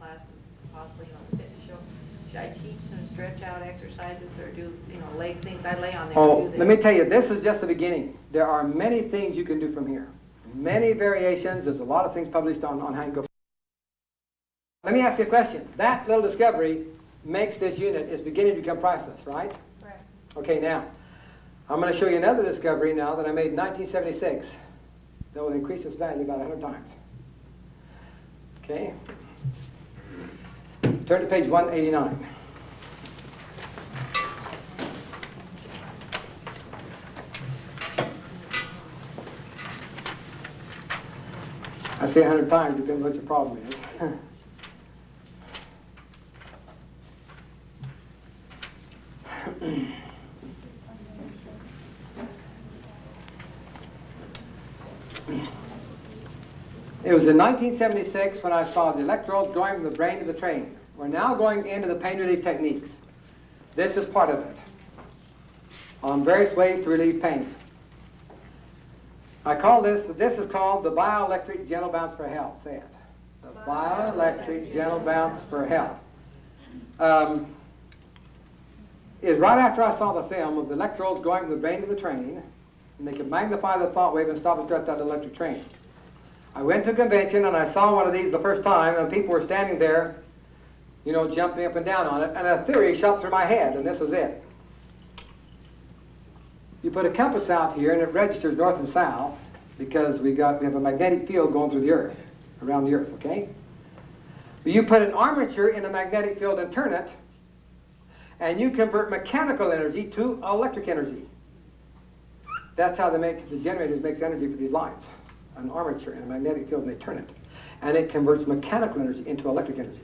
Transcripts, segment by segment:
classes, possibly, the fitness show. Should I teach some stretch out exercises or do, leg things? I lay on there and do this. Let me tell you, this is just the beginning. There are many things you can do from here. Many variations. There's a lot of things published on how you go. Let me ask you a question. That little discovery makes this unit is beginning to become priceless, right? Correct. Okay, now, I'm going to show you another discovery now that I made in 1976 that will increase its value about 100 times. Okay? Turn to page 189. I say 100 times, depends what your problem is. It was in 1976 when I saw the electrodes going from the brain to the train. We're now going into the pain relief techniques. This is part of it, on various ways to relieve pain. I call this is called the bioelectric gentle bounce for health. Say it. The bioelectric gentle bounce for health. Is right after I saw the film of the electrodes going from the brain to the train, and they could magnify the thought wave and stop and start that electric train. I went to a convention and I saw one of these the first time, and people were standing there, jumping up and down on it, and a theory shot through my head, and this is it. You put a compass out here and it registers north and south because we have a magnetic field going through the earth, around the earth, okay? But you put an armature in a magnetic field and turn it, and you convert mechanical energy to electric energy. That's how the generators makes energy for these lights. An armature in a magnetic field, and they turn it. And it converts mechanical energy into electric energy.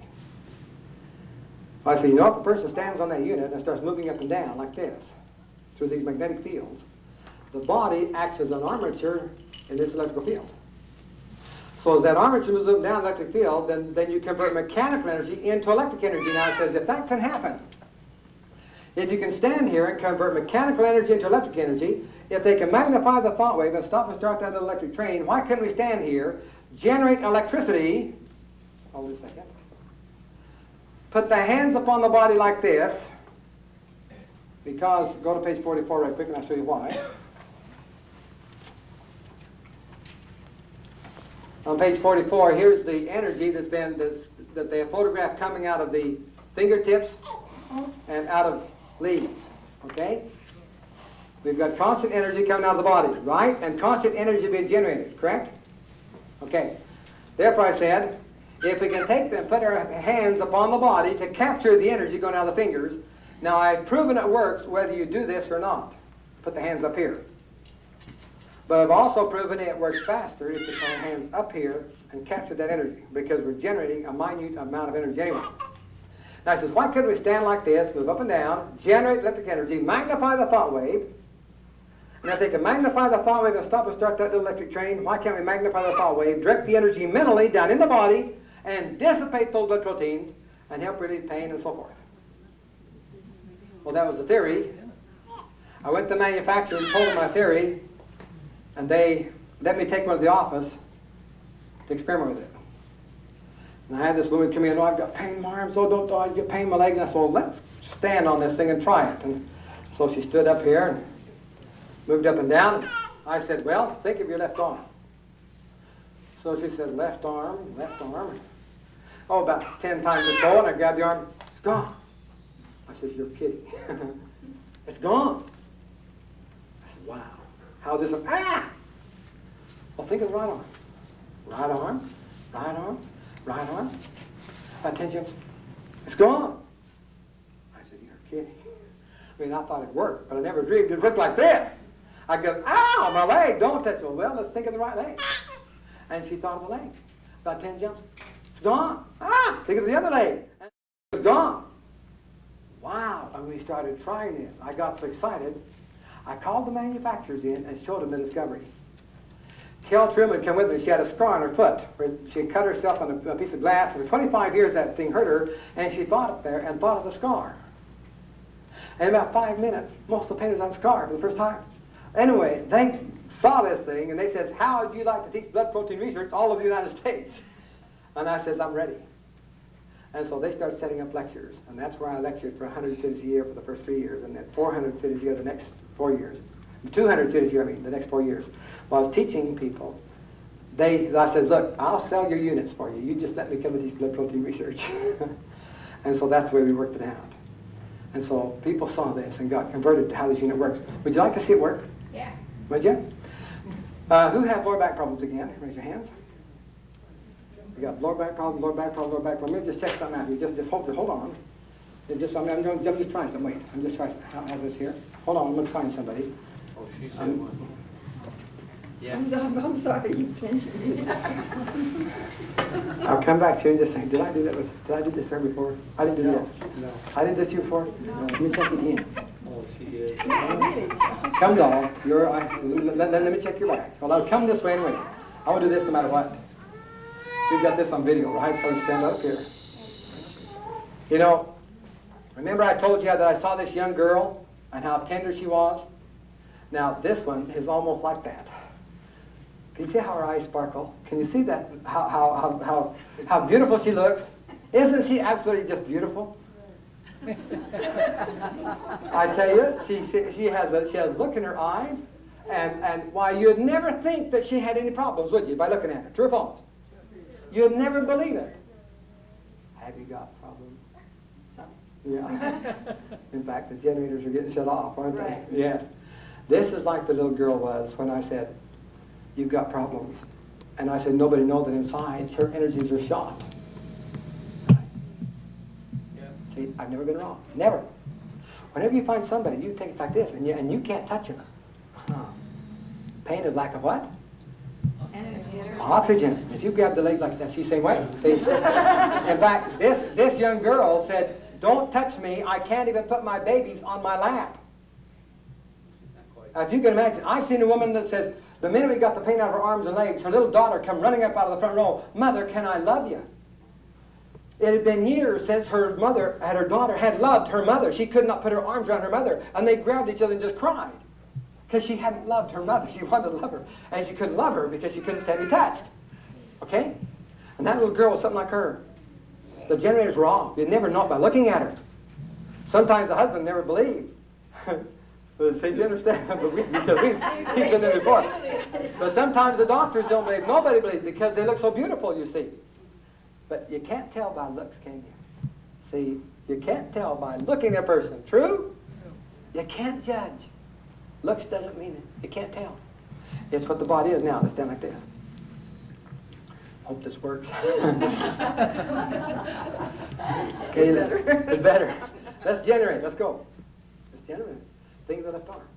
I say, if a person stands on that unit and starts moving up and down like this, through these magnetic fields, the body acts as an armature in this electrical field. So as that armature moves up and down the electric field, then you convert mechanical energy into electric energy. Now it says, if that can happen, if you can stand here and convert mechanical energy into electric energy, if they can magnify the thought wave and stop and start that electric train, why can't we stand here, generate electricity, hold a second, put the hands upon the body like this, because, go to page 44 right quick and I'll show you why. On page 44, here's the energy that they have photographed coming out of the fingertips and out of leaves, okay? We've got constant energy coming out of the body, right? And constant energy being generated, correct? Okay. Therefore I said, if we can take them, put our hands upon the body to capture the energy going out of the fingers. Now I've proven it works whether you do this or not. Put the hands up here. But I've also proven it works faster if you put our hands up here and capture that energy, because we're generating a minute amount of energy anyway. Now I says, why couldn't we stand like this, move up and down, generate electric energy, magnify the thought wave, and if they can magnify the thought wave and stop and start that little electric train, why can't we magnify the thought wave, direct the energy mentally down in the body, and dissipate those blood proteins, and help relieve pain and so forth? Well, that was the theory. I went to the manufacturer and told them my theory, and they let me take one to the office to experiment with it. And I had this woman come in, I've got pain in my arms, don't I get pain in my leg? And I said, well, let's stand on this thing and try it. And so she stood up here and moved up and down. I said, well, think of your left arm. So she said, left arm. Oh, about 10 times or so, and I grabbed the arm, it's gone. I said, you're kidding. It's gone. I said, wow. How's this? Well, think of the right arm. Right arm, right arm, right arm. About 10 jumps. It's gone. I said, you're kidding. I mean, I thought it worked, but I never dreamed it looked like this. I go, ow, my leg, don't touch it. Well, let's think of the right leg. And she thought of the leg. About 10 jumps. It's gone. Think of the other leg. And it's gone. Wow. And we started trying this. I got so excited, I called the manufacturers in and showed them the discovery. Kel Truman came with me. She had a scar on her foot where she cut herself on a piece of glass. And for 25 years that thing hurt her, and she thought up there and thought of the scar. And in about 5 minutes, most of the pain was on the scar for the first time. Anyway, they saw this thing, and they said, how would you like to teach blood protein research all over the United States? And I says, I'm ready. And so they started setting up lectures, and that's where I lectured for 100 cities a year for the first 3 years, and then 400 cities a year the next 4 years. 200 cities a year, the next 4 years. While I was teaching people, I said, look, I'll sell your units for you. You just let me come and teach blood protein research. And so that's the way we worked it out. And so people saw this and got converted to how this unit works. Would you like to see it work? Yeah. Would you? Who have lower back problems again? Raise your hands. You got lower back problem, lower back problem, lower back problem. Let me just check something out. You just hold on. I'm just trying something. Wait, I'm just trying to have this here. Hold on, I'm going to find somebody. Oh, she said one. Yeah. I'm sorry, you pinched me. I'll come back to you and just say, did I do this here before? I didn't do this. No. I did this to you before? No. Let me check again. Oh, she is. Come down. Let me check your back. Well, I'll come this way anyway. I will do this no matter what. We've got this on video, right? So stand up here. You know, remember I told you that I saw this young girl and how tender she was? Now, this one is almost like that. Can you see how her eyes sparkle? Can you see that, how beautiful she looks? Isn't she absolutely just beautiful? I tell you, she has a look in her eyes, and why, you'd never think that she had any problems, would you, by looking at her? True or false? You'd never believe it. Have you got problems? Yeah. In fact, the generators are getting shut off, aren't they? Yes. This is like the little girl was when I said, you've got problems. And I said, nobody knows that inside her energies are shot. Yeah. See, I've never been wrong. Never. Whenever you find somebody, you take it like this, and you can't touch them. Pain is lack of what? Oxygen. If you grab the leg like that, she's the same way. See? In fact, this young girl said, don't touch me. I can't even put my babies on my lap. Now, if you can imagine, I've seen a woman that says, the minute we got the pain out of her arms and legs, her little daughter come running up out of the front row, Mother, can I love you? It had been years since her daughter had loved her mother. She could not put her arms around her mother, and they grabbed each other and just cried. Because she hadn't loved her mother. She wanted to love her. And she couldn't love her because she couldn't stand to be touched. Okay? And that little girl was something like her. The generators were off. You'd never know it by looking at her. Sometimes the husband never believed. But see, you understand? Because we've been there before. But sometimes the doctors don't believe. Nobody believes because they look so beautiful, you see. But you can't tell by looks, can you? See, you can't tell by looking at a person. True? You can't judge. Looks doesn't mean it. You can't tell. It's what the body is now. Let's stand like this. Hope this works. Okay, it's better. Let's generate. Let's go. Let's generate. Think of the left arm.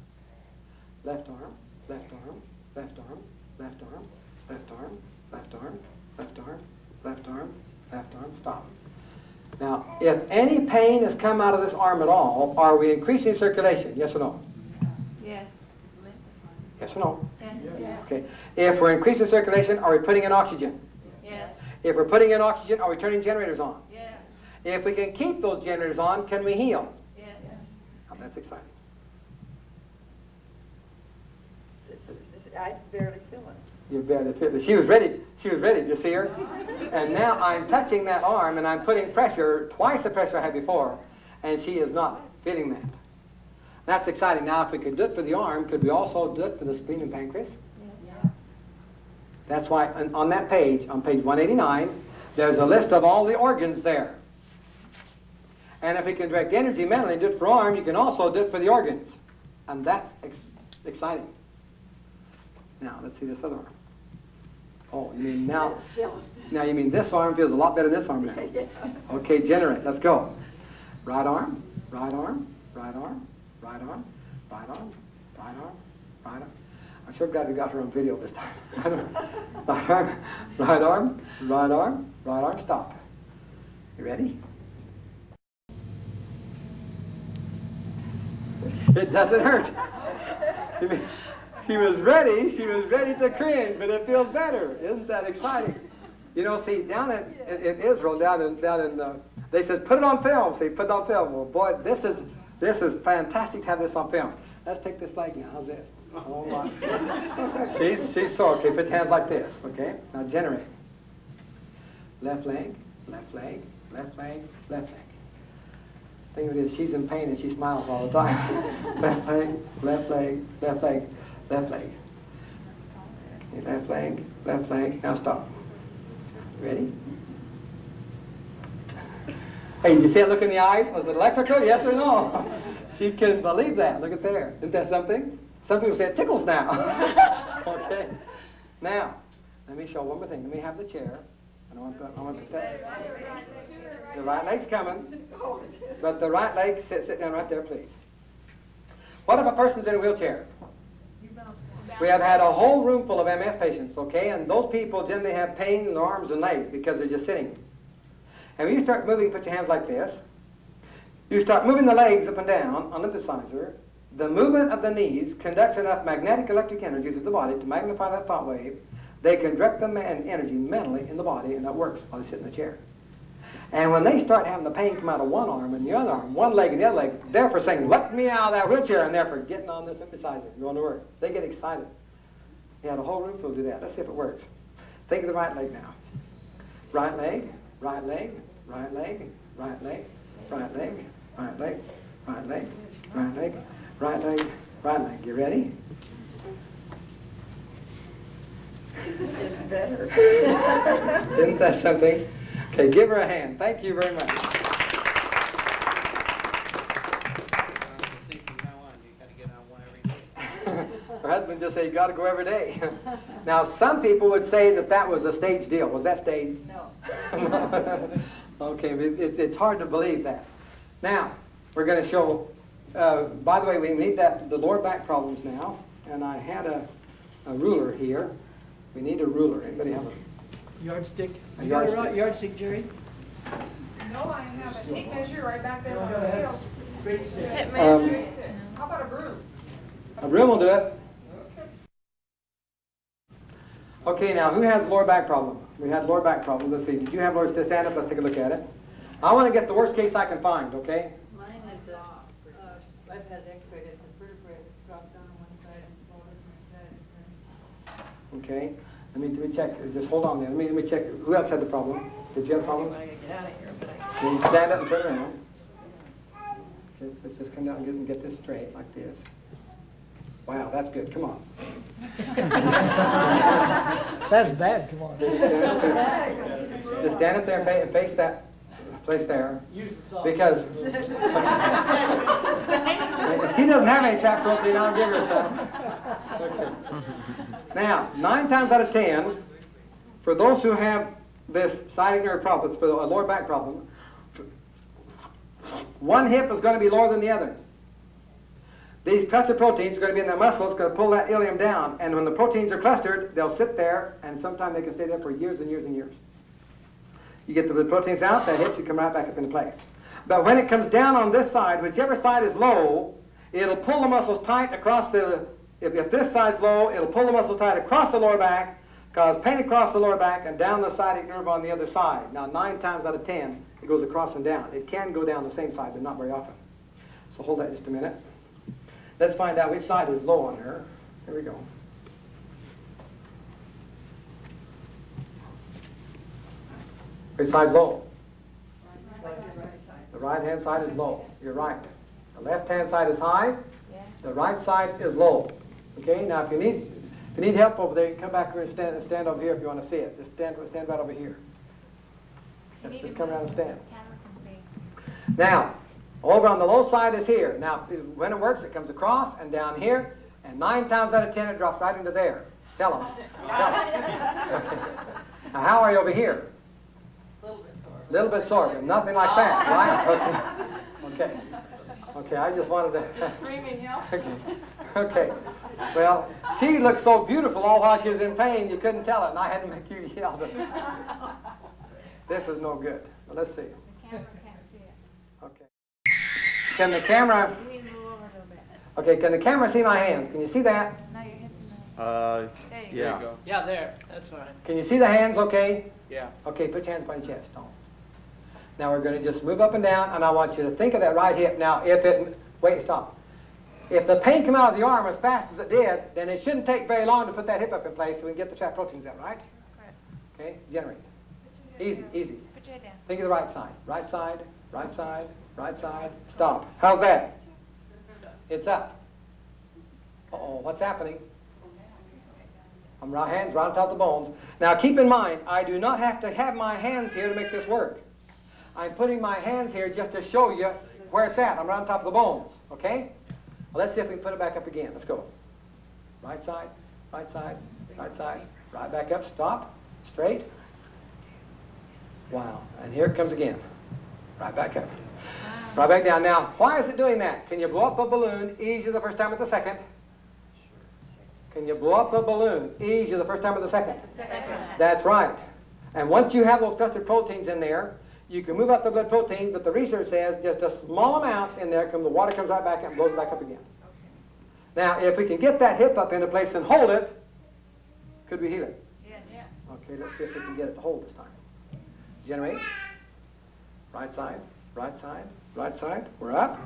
Left arm, left arm, left arm, left arm, left arm, left arm, left arm, left arm, left arm. Stop. Now, if any pain has come out of this arm at all, are we increasing circulation? Yes or no? Yes. Yes or no? Yes. Okay. If we're increasing circulation, are we putting in oxygen? Yes. If we're putting in oxygen, are we turning generators on? Yes. If we can keep those generators on, can we heal? Yes. Oh, that's exciting. I barely feel it. You barely feel it. She was ready. She was ready. Did you see her? And now I'm touching that arm and I'm putting pressure, twice the pressure I had before, and she is not feeling that. That's exciting. Now, if we could do it for the arm, could we also do it for the spleen and pancreas? Yes. That's why on that page, on page 189, there's a list of all the organs there. And if we can direct energy mentally and do it for arm, you can also do it for the organs. And that's exciting. Now, let's see this other arm. Oh, you mean now you mean this arm feels a lot better than this arm now. Okay, generate. Let's go. Right arm, right arm, right arm, right arm, right arm, right arm, right arm. I'm sure glad we got her on video this time. Right arm, right arm, right arm, right arm, stop. You ready? It doesn't hurt. She was ready to cringe, but it feels better. Isn't that exciting? You know, see, down in Israel, they said, put it on film. See, put it on film. Well, boy, this is fantastic to have this on film. Let's take this leg now. How's this? Oh, my. She's sore. Okay, put your hands like this, okay? Now generate. Left leg, left leg, left leg, left leg. The thing of it is, she's in pain and she smiles all the time. Left leg, left leg, left leg, left leg. Left leg, left leg. Now stop. Ready? Hey, you see that look in the eyes? Was it electrical? Yes or no? She couldn't believe that. Look at there. Isn't that something? Some people say it tickles now. Okay. Now, let me show one more thing. Let me have the chair. And I want to the right leg's coming, but the right leg, sit down right there, please. What if a person's in a wheelchair? We have had a whole room full of MS patients, okay? And those people generally have pain in their arms and legs because they're just sitting. And when you start moving, put your hands like this. You start moving the legs up and down on the synthesizer. The movement of the knees conducts enough magnetic electric energy to the body to magnify that thought wave. They can direct the energy mentally in the body, and that works while they sit in the chair. And when they start having the pain come out of one arm and the other arm, one leg and the other leg, they're for saying, let me out of that wheelchair, and they're for getting on this synthesizer, going to work. They get excited. You had a whole room full to do that. Let's see if it works. Think of the right leg now. Right leg, right leg, right leg, right leg, right leg, right leg, right leg, right leg, right leg, right leg. You ready? It's better. Isn't that something? Okay, give her a hand. Thank you very much. See, from now on, you gotta get on one every day. Her husband just said, you got to go every day. Now, some people would say that that was a stage deal. Was that staged? No. Okay, but it's hard to believe that. Now, we're going to show, by the way, we need the lower back problems now. And I had a ruler here. We need a ruler. Anybody have a Yardstick? A You got a yardstick. yardstick, Jerry? No, I have a tape measure right back there on the scales. Great stick. How about a broom? A broom will do it. Okay, now, who has lower back problem? We had lower back problem. Let's see. Did you have lower, stand up? Let's take a look at it. I want to get the worst case I can find, okay? Mine is, I've had x-ray, it's a vertebrae that's dropped down on one side and swollen on the side. Okay. Let me check. Just hold on there. Let me check. Who else had the problem? Did you have a problem? I gotta get out of here, but I Then you stand up and turn around. Let's just come down and get this straight like this. Wow, that's good. Come on. That's bad, come on. Just stand up there and face that place there. Use the saw. Because if she doesn't have any fat protein, I'll give her some. Okay. Now, 9 times out of 10, for those who have this sciatic nerve problem, for a lower back problem, one hip is going to be lower than the other. These cluster proteins are going to be in the muscles, going to pull that ilium down, and when the proteins are clustered, they'll sit there, and sometimes they can stay there for years and years and years. You get the proteins out, that hip should come right back up into place. But when it comes down on this side, whichever side is low, it'll pull the muscles tight across the, if this side's low, it'll pull the muscles tight across the lower back, cause pain across the lower back and down the sciatic nerve on the other side. Now, 9 times out of 10, it goes across and down. It can go down the same side, but not very often. So hold that just a minute. Let's find out which side is low on her. Here we go. Which side's low? The right-hand side is low. You're right. The left-hand side is high. The right side is low. Okay. Now, if you need help over there, you can come back here and stand over here if you want to see it. Just stand right over here. Just come around and stand. Now, over on the low side is here. Now, when it works, it comes across and down here, and 9 times out of 10, it drops right into there. Tell them. Tell them. Okay. Now, how are you over here? A little bit sore, but nothing like that, right? Okay. Okay. Okay, I just wanted to... Screaming help. Okay. Okay. Well, she looked so beautiful all while she was in pain, you couldn't tell it, and I had to make you yell. This is no good. Well, let's see. The camera can't see it. Okay. Can the camera... You need to move over a little bit. Okay, can the camera see my hands? Can you see that? Now you're hitting There you Yeah. go. Yeah, there, that's fine. Can you see the hands okay? Yeah. Okay, put your hands by your chest. Don't. Now we're going to just move up and down, and I want you to think of that right hip. Now, if it... Wait, stop. If the pain came out of the arm as fast as it did, then it shouldn't take very long to put that hip up in place so we can get the fat proteins out, right? Correct. Okay, generate. Easy, easy. Put your head down. Think of the right side. Right side, right side, right side. Stop. How's that? It's up. Uh-oh, what's happening? My hands right on top of the bones. Now keep in mind, I do not have to have my hands here to make this work. I'm putting my hands here just to show you where it's at. I'm right on top of the bones. Okay? Well, let's see if we can put it back up again. Let's go. Right side, right side, right side. Right back up. Stop. Straight. Wow. And here it comes again. Right back up. Right back down. Now, why is it doing that? Can you blow up a balloon easier the first time or the second? Can you blow up a balloon easier the first time or the second? That's right. And once you have those custard proteins in there, you can move up the blood proteins, but the research says just a small amount in there, the water comes right back and blows it back up again. Now, if we can get that hip up into place and hold it, could we heal it? Yeah. Okay, let's see if we can get it to hold this time. Generate. Right side, right side, right side. We're up.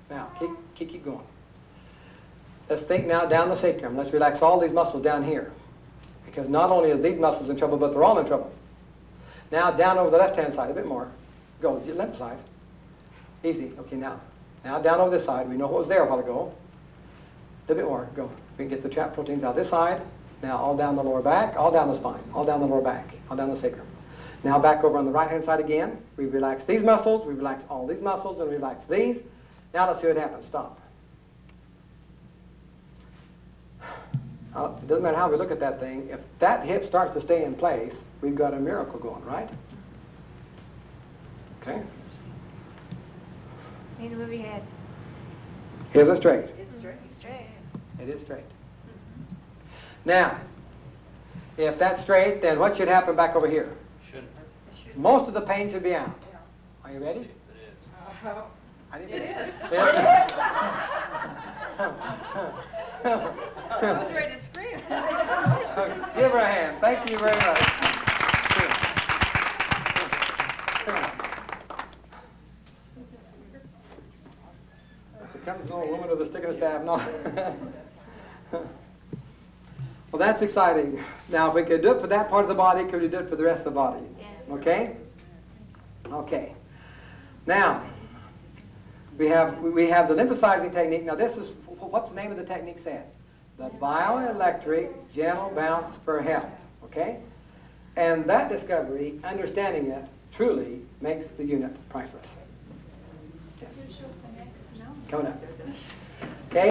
Now, keep going. Let's think now down the sacrum. Let's relax all these muscles down here. Because not only are these muscles in trouble, but they're all in trouble. Now down over the left-hand side, a bit more. Go, left side. Easy. Okay, now. Now down over this side. We know what was there a while ago. A bit more. Go. We can get the trap proteins out this side. Now all down the lower back, all down the spine, all down the lower back, all down the sacrum. Now back over on the right-hand side again. We relax these muscles, we relax all these muscles, and relax these. Now let's see what happens. Stop. It doesn't matter how we look at that thing. If that hip starts to stay in place, we've got a miracle going, right? Okay. Need to move your head. Here's it straight. It's straight. Straight. It is straight. Now, if that's straight, then what should happen back over here? Shouldn't hurt. Most of the pain should be out. Are you ready? It is. I didn't It is. I was ready to scream. Give her a hand. Thank you very much. Here comes an old woman with a stick and a staff. No. Well, that's exciting. Now, if we could do it for that part of the body, could we do it for the rest of the body? Yeah. Okay? Okay. Now, we have the lymphocyzing technique. Now, this is, what's the name of the technique said? The bioelectric gentle bounce for health. Okay? And that discovery, understanding it, truly makes the unit priceless. Yes. Coming up. Okay?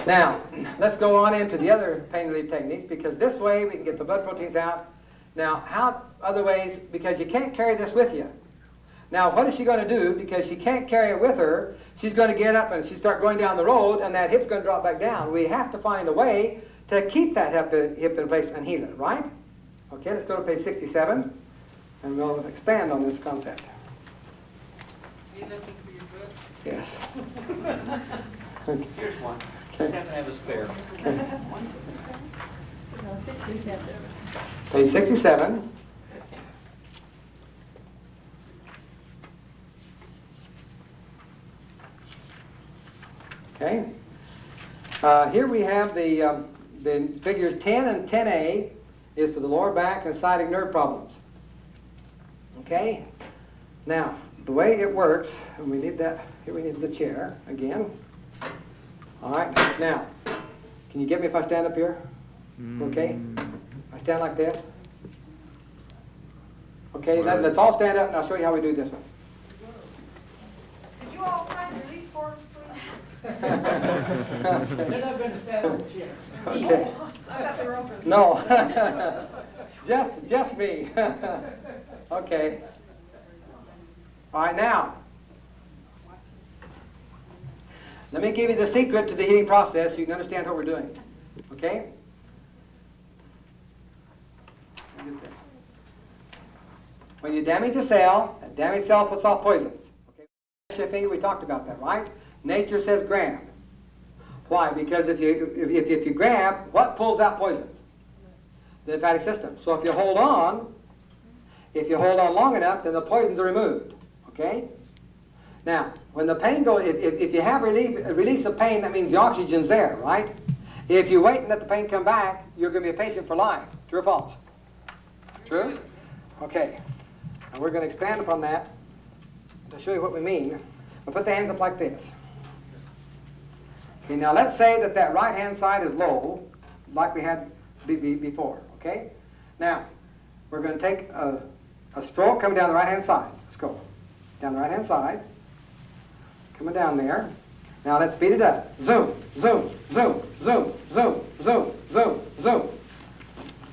Now, let's go on into the other pain relief techniques, because this way we can get the blood proteins out. Now, how other ways, because you can't carry this with you. Now, what is she going to do? Because she can't carry it with her, she's going to get up and she start going down the road, and that hip's going to drop back down. We have to find a way to keep that hip in place and heal it, right? Okay, let's go to page 67, and we'll expand on this concept. You looking for your book? Yes. Here's one. Just happen to have a spare. No, 67. Page 67. Okay. Here we have the figures 10 and 10A is for the lower back and sciatic nerve problems. Okay. Now, the way it works, and we need that, here we need the chair again. All right. Now, can you get me if I stand up here? Okay. I stand like this. Okay. Let's all stand up, and I'll show you how we do this one. Could you all sign release forms, please? They're not going to stand on the chair. Okay. I got the rope. No. just me. Okay. All right, now. Let me give you the secret to the healing process so you can understand what we're doing. Okay? When you damage a cell, a damaged cell puts off poisons. Okay? Your finger, we talked about that, right? Nature says grab. Why? Because if you grab, what pulls out poisons? The lymphatic system. So if you hold on long enough, then the poisons are removed. Okay? Now, when the pain goes, if you have release of pain, that means the oxygen's there, right? If you wait and let the pain come back, you're going to be a patient for life. True or false? True? Okay. And we're going to expand upon that to show you what we mean. We'll put the hands up like this. Okay, now let's say that that right-hand side is low, like we had before. Okay? Now, we're going to take a stroke coming down the right-hand side. Let's go. Down the right-hand side. Coming down there. Now let's speed it up. Zoom, zoom, zoom, zoom, zoom, zoom, zoom, zoom.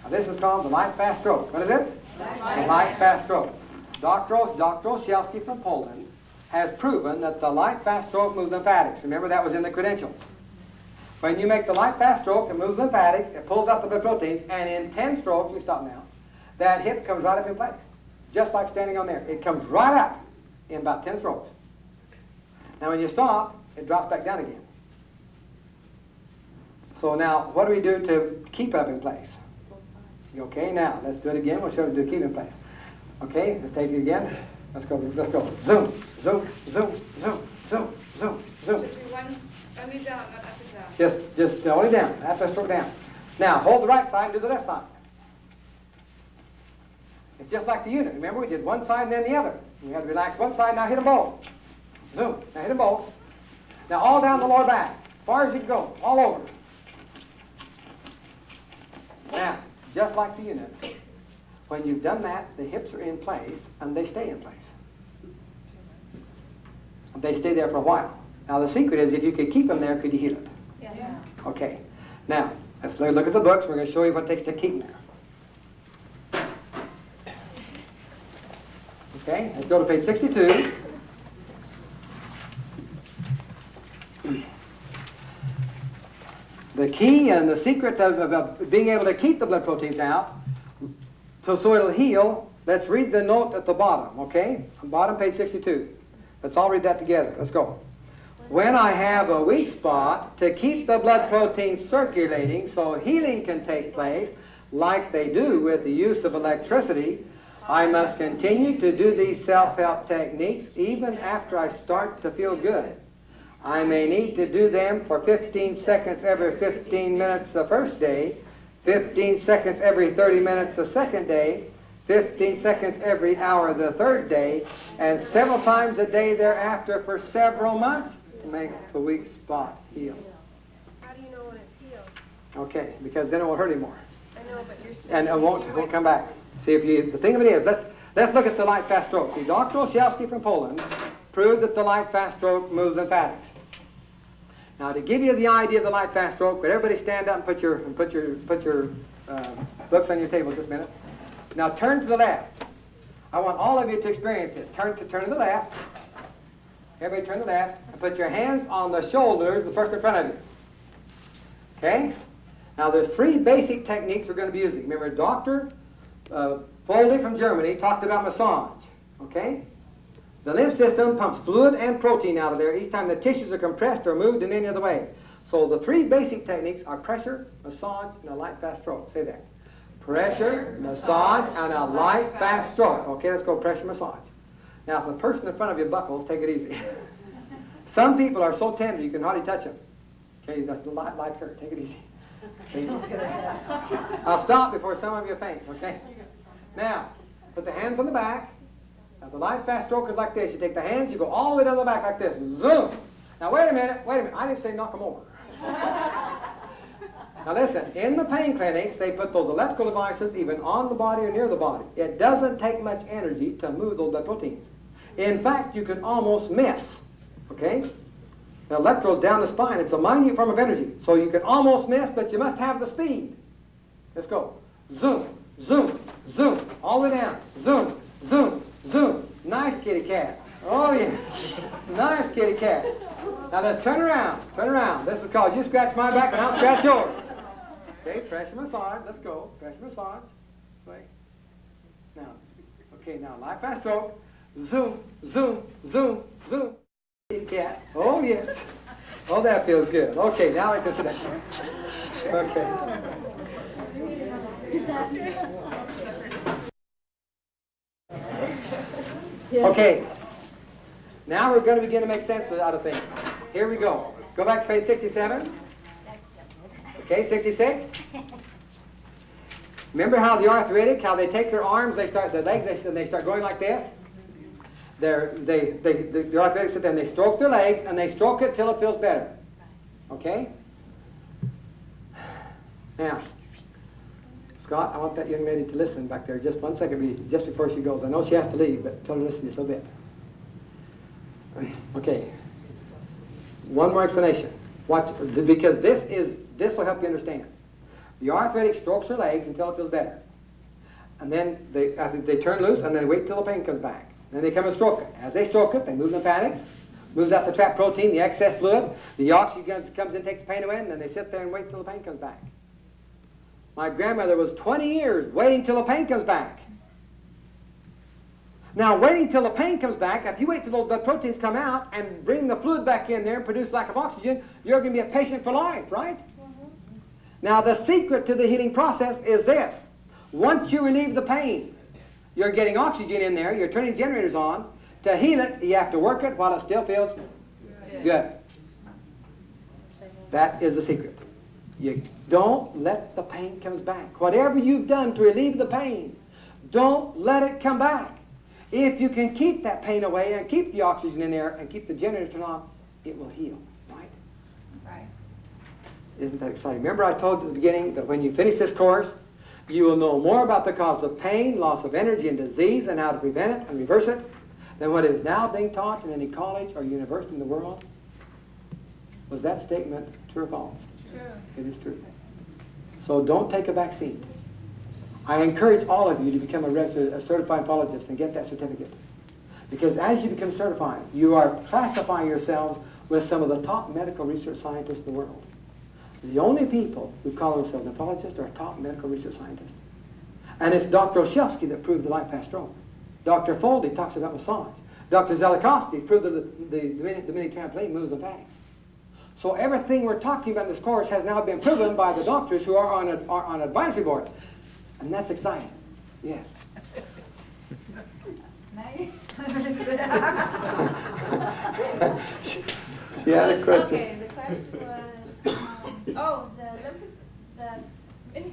Now this is called the light fast stroke. What is it? The light fast stroke. Dr. Olszewski from Poland has proven that the light fast stroke moves lymphatics. Remember, that was in the credentials. When you make the light fast stroke, it moves lymphatics, it pulls out the blood proteins, and in 10 strokes, we stop now, that hip comes right up in place. Just like standing on there. It comes right up in about 10 strokes. Now when you stop, it drops back down again. So now, what do we do to keep it up in place? Okay, now, let's do it again. We'll show you to keep it in place. Okay, let's take it again. Let's go, let's go. Zoom, zoom, zoom, zoom, zoom, zoom, zoom. Should be only down, not up and down. Just only down, after stroke down. Now, hold the right side and do the left side. It's just like the unit. Remember, we did one side and then the other. We had to relax one side, now hit them both. Zoom, now hit them both. Now all down the lower back, as far as you can go, all over. Now, just like the unit, when you've done that, the hips are in place and they stay in place. They stay there for a while. Now the secret is, if you could keep them there, could you heal it? Yeah. Okay. Now, let's look at the books. We're going to show you what it takes to keep them there. Okay, let's go to page 62. The key and the secret of being able to keep the blood proteins out so it'll heal, let's read the note at the bottom, okay? Bottom, page 62. Let's all read that together. Let's go. When I have a weak spot, to keep the blood proteins circulating so healing can take place, like they do with the use of electricity, I must continue to do these self-help techniques even after I start to feel good. I may need to do them for 15 seconds every 15 minutes the first day, 15 seconds every 30 minutes the second day, 15 seconds every hour the third day, and several times a day thereafter for several months to make the weak spot heal. How do you know when it's healed? Okay, because then it won't hurt anymore. I know, but you're saying... And it won't come back. See, if you, the thing of it is, let's look at the light fast stroke. See, Dr. Olszewski from Poland proved that the light fast stroke moves lymphatics. Now, to give you the idea of the light fast stroke, would everybody stand up and put your books on your table just a minute? Now turn to the left. I want all of you to experience this. Turn to the left. Everybody turn to the left and put your hands on the shoulders, the first in front of you. Okay? Now there's three basic techniques we're going to be using. Remember, Dr. Foldy from Germany talked about massage. Okay? The lymph system pumps fluid and protein out of there each time the tissues are compressed or moved in any other way. So the three basic techniques are pressure, massage, and a light fast stroke. Say that. Pressure, massage, and a light fast stroke. Okay, let's go pressure, massage. Now, if the person in front of you buckles, take it easy. Some people are so tender you can hardly touch them. Okay, that's a light hurt. Take it easy. Okay. I'll stop before some of you faint, okay? Now, put the hands on the back. Now, the light fast stroke is like this. You take the hands, you go all the way down the back like this. Zoom. Now, wait a minute. I didn't say knock them over. Now listen, in the pain clinics, they put those electrical devices even on the body or near the body. It doesn't take much energy to move those blood proteins. In fact, you can almost miss, okay? The electrodes down the spine, it's a minute form of energy. So you can almost miss, but you must have the speed. Let's go. Zoom, zoom, zoom, all the way down. Zoom, zoom, zoom. Nice kitty cat. Oh yeah. Nice kitty cat. Now let's turn around. Turn around. This is called you scratch my back and I'll scratch yours. Okay, pressure massage. Let's go. Pressure massage. This way. Now. Okay, now light fast stroke. Zoom, zoom, zoom, zoom. Kitty cat. Oh yes. Oh, that feels good. Okay, now I can sit down. Okay. Okay. Now we're going to begin to make sense out of things. Here we go. Go back to page 67. Okay, 66. Remember how the arthritic, how they take their arms, they start their legs, they start going like this? The arthritic sit there and they stroke their legs and they stroke it till it feels better. Okay? Now, Scott, I want that young lady to listen back there just 1 second, just before she goes. I know she has to leave, but tell her to listen just a little bit. Okay. One more explanation. Watch, because this will help you understand. The arthritic strokes her legs until it feels better. And then they turn loose and then they wait till the pain comes back. Then they come and stroke it. As they stroke it, they move lymphatics, moves out the trapped protein, the excess fluid. The oxygen comes in, takes the pain away, and then they sit there and wait till the pain comes back. My grandmother was 20 years waiting till the pain comes back. Now, waiting till the pain comes back, if you wait till those blood proteins come out and bring the fluid back in there and produce lack of oxygen, you're going to be a patient for life, right? Now, the secret to the healing process is this. Once you relieve the pain, you're getting oxygen in there, you're turning generators on. To heal it, you have to work it while it still feels good. That is the secret. You don't let the pain come back. Whatever you've done to relieve the pain, don't let it come back. If you can keep that pain away and keep the oxygen in there and keep the generator turned on, it will heal, right? Right. Isn't that exciting? Remember I told you at the beginning that when you finish this course, you will know more about the cause of pain, loss of energy, and disease, and how to prevent it and reverse it than what is now being taught in any college or university in the world. Was that statement true or false? True. It is true. So don't take a back seat. I encourage all of you to become a certified pathologist and get that certificate. Because as you become certified, you are classifying yourselves with some of the top medical research scientists in the world. The only people who call themselves pathologists are top medical research scientists. And it's Dr. Oshelsky that proved the life past stroke. Dr. Foldy talks about massage. Dr. Zelikowski proved that the mini trampoline moves the facts. So everything we're talking about in this course has now been proven by the doctors who are on advisory board. And that's exciting. Yes. She had a question. Okay, the question was, the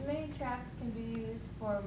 mini track can be used for